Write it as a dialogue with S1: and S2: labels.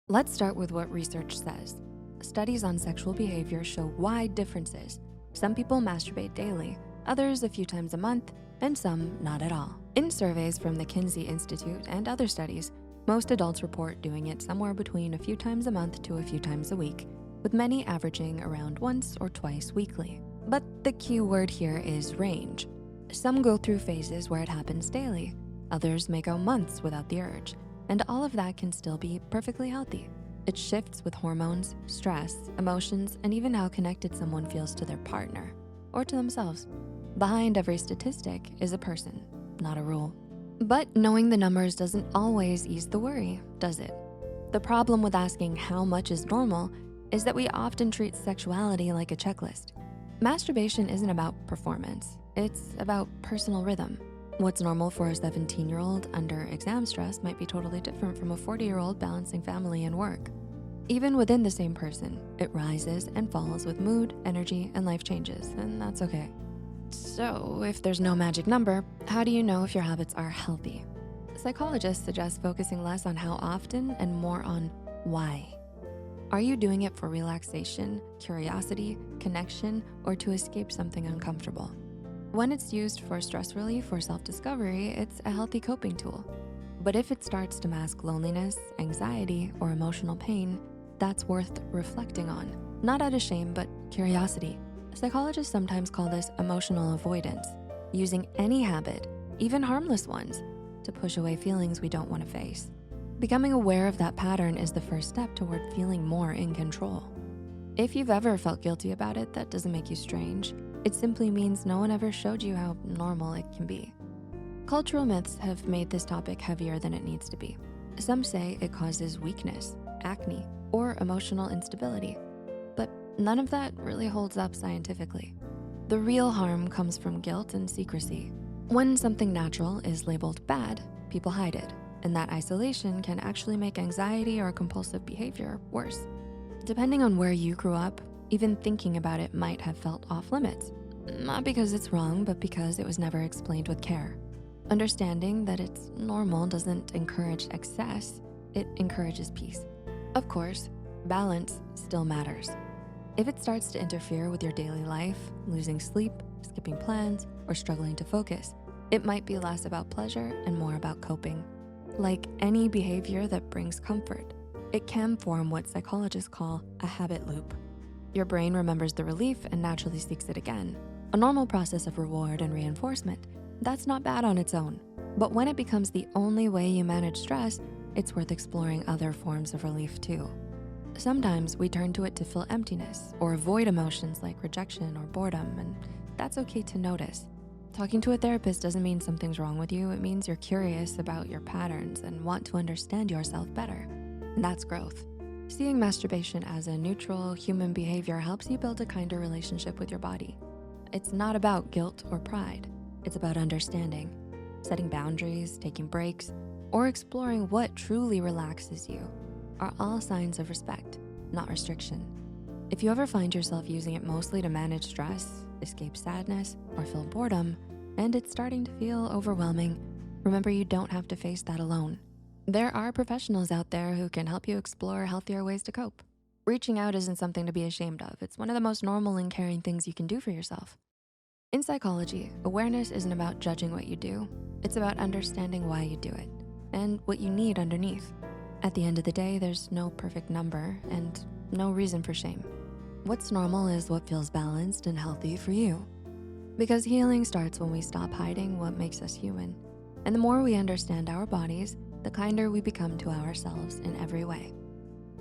S1: Let's start with what research says. Studies on sexual behavior show wide differences. Some people masturbate daily, others a few times a month, and some not at all. In surveys from the Kinsey Institute and other studies, most adults report doing it somewhere between a few times a month to a few times a week, with many averaging around once or twice weekly. But the key word here is range. Some go through phases where it happens daily, others may go months without the urge, and all of that can still be perfectly healthy. It shifts with hormones, stress, emotions, and even how connected someone feels to their partner or to themselves. Behind every statistic is a person, not a rule. But knowing the numbers doesn't always ease the worry, does it? The problem with asking how much is normal is that we often treat sexuality like a checklist. Masturbation isn't about performance, it's about personal rhythm. What's normal for a 17-year-old under exam stress might be totally different from a 40-year-old balancing family and work. Even within the same person, it rises and falls with mood, energy, and life changes, and that's okay. So if there's no magic number, how do you know if your habits are healthy? Psychologists suggest focusing less on how often and more on why. Are you doing it for relaxation, curiosity, connection, or to escape something uncomfortable? When it's used for stress relief or self-discovery, it's a healthy coping tool. But if it starts to mask loneliness, anxiety, or emotional pain, that's worth reflecting on. Not out of shame, but curiosity. Psychologists sometimes call this emotional avoidance, using any habit, even harmless ones, to push away feelings we don't want to face. Becoming aware of that pattern is the first step toward feeling more in control. If you've ever felt guilty about it, that doesn't make you strange. It simply means no one ever showed you how normal it can be. Cultural myths have made this topic heavier than it needs to be. Some say it causes weakness, acne, or emotional instability, but none of that really holds up scientifically. The real harm comes from guilt and secrecy. When something natural is labeled bad, people hide it, and that isolation can actually make anxiety or compulsive behavior worse. Depending on where you grew up, even thinking about it might have felt off limits. Not because it's wrong, but because it was never explained with care. Understanding that it's normal doesn't encourage excess, it encourages peace. Of course, balance still matters. If it starts to interfere with your daily life, losing sleep, skipping plans, or struggling to focus, it might be less about pleasure and more about coping. Like any behavior that brings comfort, it can form what psychologists call a habit loop. Your brain remembers the relief and naturally seeks it again. A normal process of reward and reinforcement. That's not bad on its own. But when it becomes the only way you manage stress, it's worth exploring other forms of relief too. Sometimes we turn to it to fill emptiness or avoid emotions like rejection or boredom, and that's okay to notice. Talking to a therapist doesn't mean something's wrong with you. It means you're curious about your patterns and want to understand yourself better. And that's growth. Seeing masturbation as a neutral human behavior helps you build a kinder relationship with your body. It's not about guilt or pride. It's about understanding, setting boundaries, taking breaks, or exploring what truly relaxes you are all signs of respect, not restriction. If you ever find yourself using it mostly to manage stress, escape sadness, or feel boredom, and it's starting to feel overwhelming, remember you don't have to face that alone. There are professionals out there who can help you explore healthier ways to cope. Reaching out isn't something to be ashamed of. It's one of the most normal and caring things you can do for yourself. In psychology, awareness isn't about judging what you do. It's about understanding why you do it and what you need underneath. At the end of the day, there's no perfect number and no reason for shame. What's normal is what feels balanced and healthy for you. Because healing starts when we stop hiding what makes us human. And the more we understand our bodies, the kinder we become to ourselves in every way.